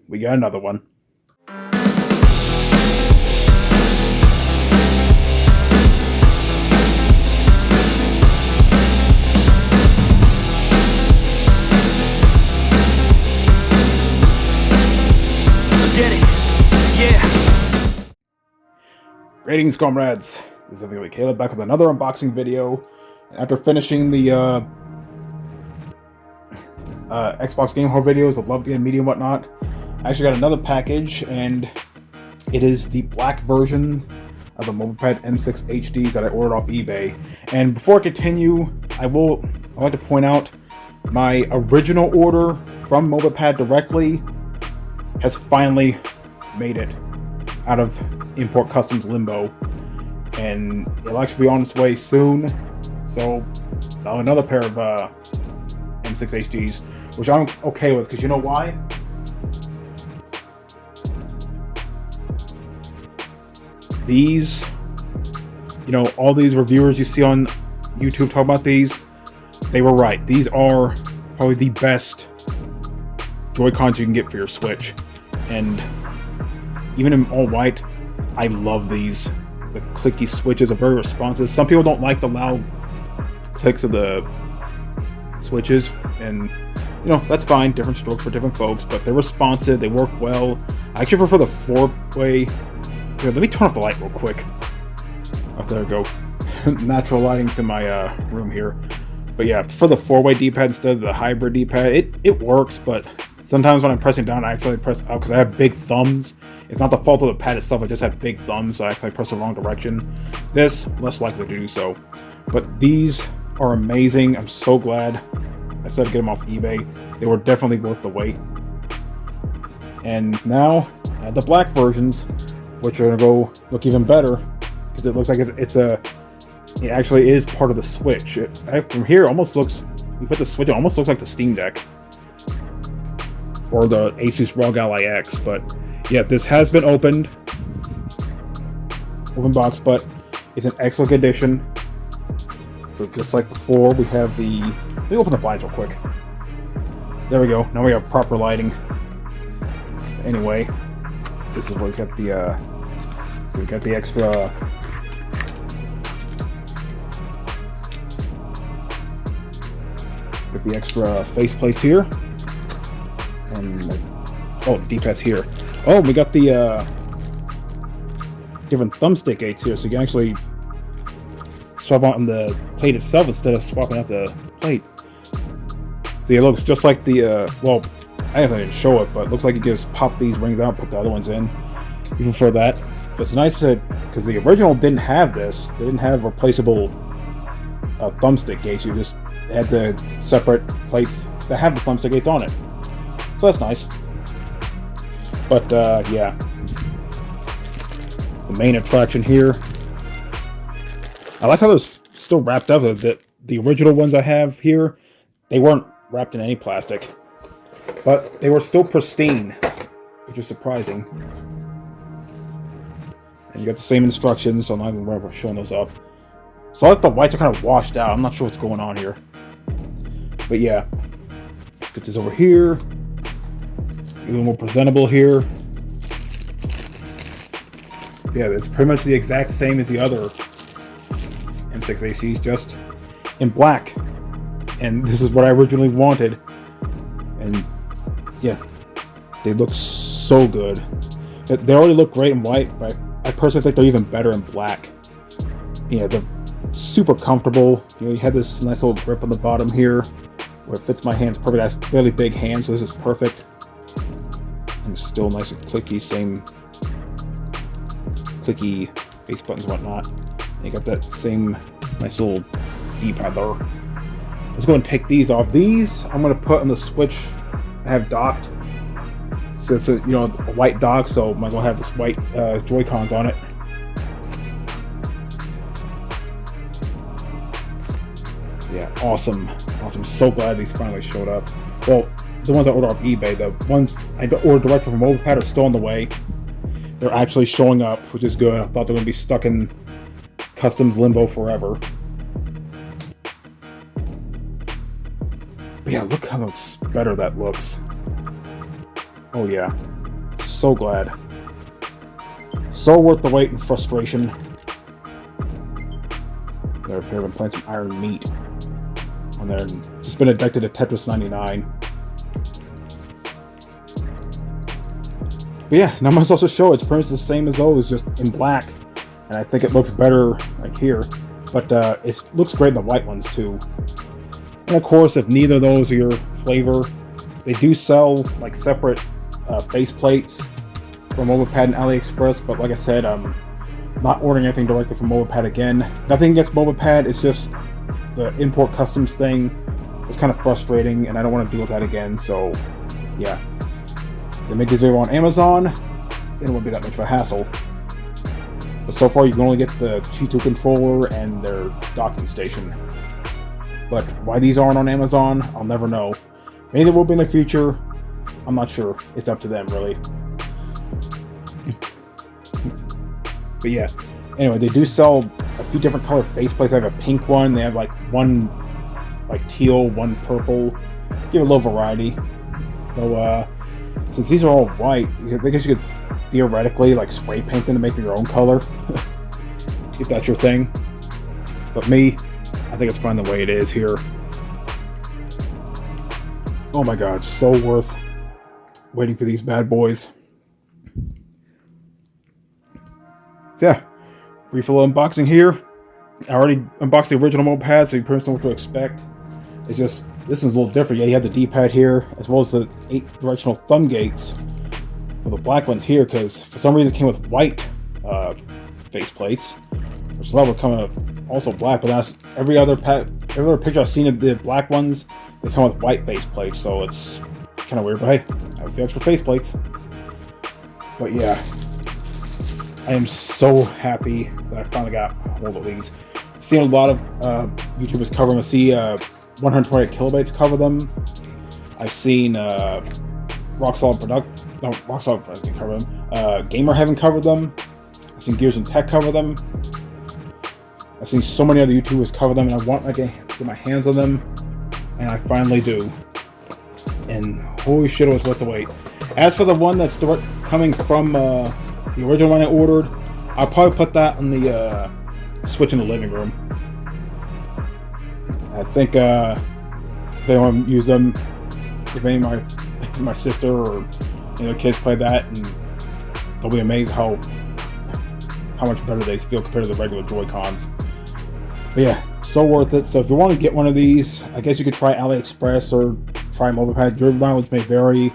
we got another one. Get it, yeah. Greetings, comrades. This is Caleb back with another unboxing video. After finishing the Xbox Game Hall videos of Love Game Media and whatnot, I actually got another package, and it is the black version of the Mobapad M6 HDs that I ordered off eBay. And before I continue, I'd like to point out my original order from Mobapad directly has finally made it out of import customs limbo, and it'll actually be on its way soon. So another pair of M6 HDs, which I'm okay with, because you know why? These, all these reviewers you see on YouTube talk about these, they were right. These are probably the best Joy-Cons you can get for your Switch. And even in all white, I love these. The clicky switches are very responsive. Some people don't like the loud clicks of the switches, and that's fine. Different strokes for different folks, but they're responsive. They work well. I actually prefer the 4-way. Here, let me turn off the light real quick. Oh, there we go. Natural lighting to my room here. But yeah, for the 4-way D-pad instead of the hybrid D-pad, it works, but sometimes when I'm pressing down, I accidentally press out because I have big thumbs. It's not the fault of the pad itself, I just have big thumbs, so I accidentally press the wrong direction. This, less likely to do so. But these are amazing. I'm so glad I decided to get them off eBay. They were definitely worth the wait. And now, the black versions, which are going to go look even better, because it looks like it actually is part of the Switch. From here, it almost looks, you put the Switch, it almost looks like the Steam Deck. Or the Asus ROG Ally X, but yeah, this has been open box, but it's an excellent condition. So just like before, we have the, let me open the blinds real quick. There we go, now we have proper lighting. Anyway, this is where we got the extra face plates here. And the D-pad's here. Oh, we got the different thumbstick aids here, so you can actually swap on the plate itself instead of swapping out the plate. See, it looks just like the well, I guess I didn't show it, but it looks like you can just pop these rings out, put the other ones in. You prefer that, but it's nice because the original didn't have this. They didn't have replaceable thumbstick gates. You just had the separate plates that have the thumbstick gates on it. So that's nice. But yeah, the main attraction here. I like how they're still wrapped up. The original ones I have here, they weren't wrapped in any plastic, but they were still pristine, which is surprising. And you got the same instructions, so I'm not even worried about showing those up. So I like the whites are kind of washed out. I'm not sure what's going on here. But yeah, let's get this over here. A little more presentable here. Yeah, it's pretty much the exact same as the other M6 HDs, just in black. And this is what I originally wanted. And yeah, they look so good. They already look great in white, but I personally think they're even better in black. Yeah, they're super comfortable. You have this nice little grip on the bottom here, where it fits my hands perfect. I have fairly big hands, so this is perfect. And still nice and clicky, same clicky face buttons and whatnot. And you got that same nice little D-pad there. Let's go and take these off. These I'm going to put on the Switch I have docked. So it's a white dock, so might as well have this white Joy-Cons on it. Yeah, awesome. So glad these finally showed up. Well, the ones I ordered off eBay, the ones I ordered directly from Mobapad are still on the way. They're actually showing up, which is good. I thought they were going to be stuck in customs limbo forever. But yeah, look how much better that looks. Oh yeah. so glad. So worth the wait and frustration. There, I've been playing some Iron Meat on there, and just been addicted to Tetris 99. But yeah, now I might also show it's pretty much the same as those, just in black, and I think it looks better like here. But it looks great in the white ones too. And of course, if neither of those are your flavor, they do sell like separate face plates from Mobapad and AliExpress. But like I said, I'm not ordering anything directly from Mobapad again. Nothing against Mobapad, it's just the import customs thing was kind of frustrating, and I don't want to deal with that again. So yeah, they make these available on Amazon, then it won't be that much of a hassle. But so far, you can only get the G2 controller and their docking station. But why these aren't on Amazon, I'll never know. Maybe they will be in the future. I'm not sure. It's up to them, really. But yeah. Anyway, they do sell a few different color faceplates. They have a pink one. They have like one like teal, one purple. Give it a little variety. Though, since these are all white, I guess you could theoretically like spray paint them to make them your own color. If that's your thing. But me, I think it's fine the way it is here. Oh my god, so worth waiting for these bad boys. So yeah, brief little unboxing here. I already unboxed the original Mobapad, so you pretty much know what to expect. It's just, this one's a little different. Yeah, you have the D-pad here, as well as the 8 directional thumb gates for the black ones here, because for some reason it came with white face plates, which a lot of them come also black, but that's every other picture I've seen of the black ones, they come with white face plates, so it's kind of weird, but hey, I have a few extra face plates. But yeah, I am so happy that I finally got a hold of these. I've seen a lot of YouTubers cover them. I see 128 Kilobytes cover them. I've seen Rock Solid didn't cover them. Gamer haven't covered them. I've seen Gears and Tech cover them. I've seen so many other YouTubers cover them, and I want to get my hands on them, and I finally do. And holy shit, it was worth the wait. As for the one that's coming from the original one I ordered, I'll probably put that on the Switch in the living room. I think if they want to use them, if any of my sister or any of the kids play that, and they'll be amazed how much better they feel compared to the regular Joycons. But yeah, so worth it. So if you want to get one of these, I guess you could try AliExpress or try Mobapad. Your mileage may vary.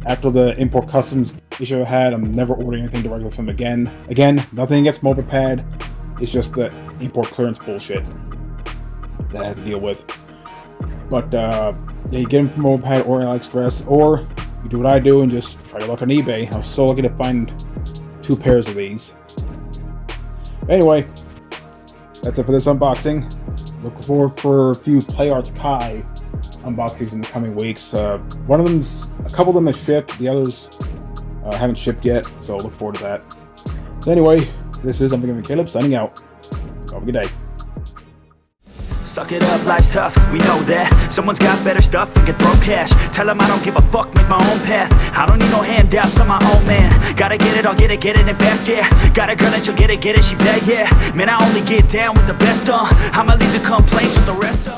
After the import customs issue I had, I'm never ordering anything directly from them again. Again, nothing against Mobapad. It's just the import clearance bullshit that I had to deal with. But yeah, you get them from Mobapad or AliExpress, or you do what I do and just try your luck on eBay. I was so lucky to find 2 pairs of these. Anyway, that's it for this unboxing. Looking forward for a few PlayArts Kai unboxings in the coming weeks. A couple of them have shipped, the others haven't shipped yet, so look forward to that. So anyway, this is Unforgiving Caleb signing out. Have a good day. Suck it up, life's tough, we know that. Someone's got better stuff and can throw cash. Tell them I don't give a fuck, make my own path. I don't need no handouts, I'm my own man. Gotta get it, I'll get it and fast, yeah. Got a girl and she'll get it, she bad, yeah. Man, I only get down with the best, I'ma leave the complaints with the rest,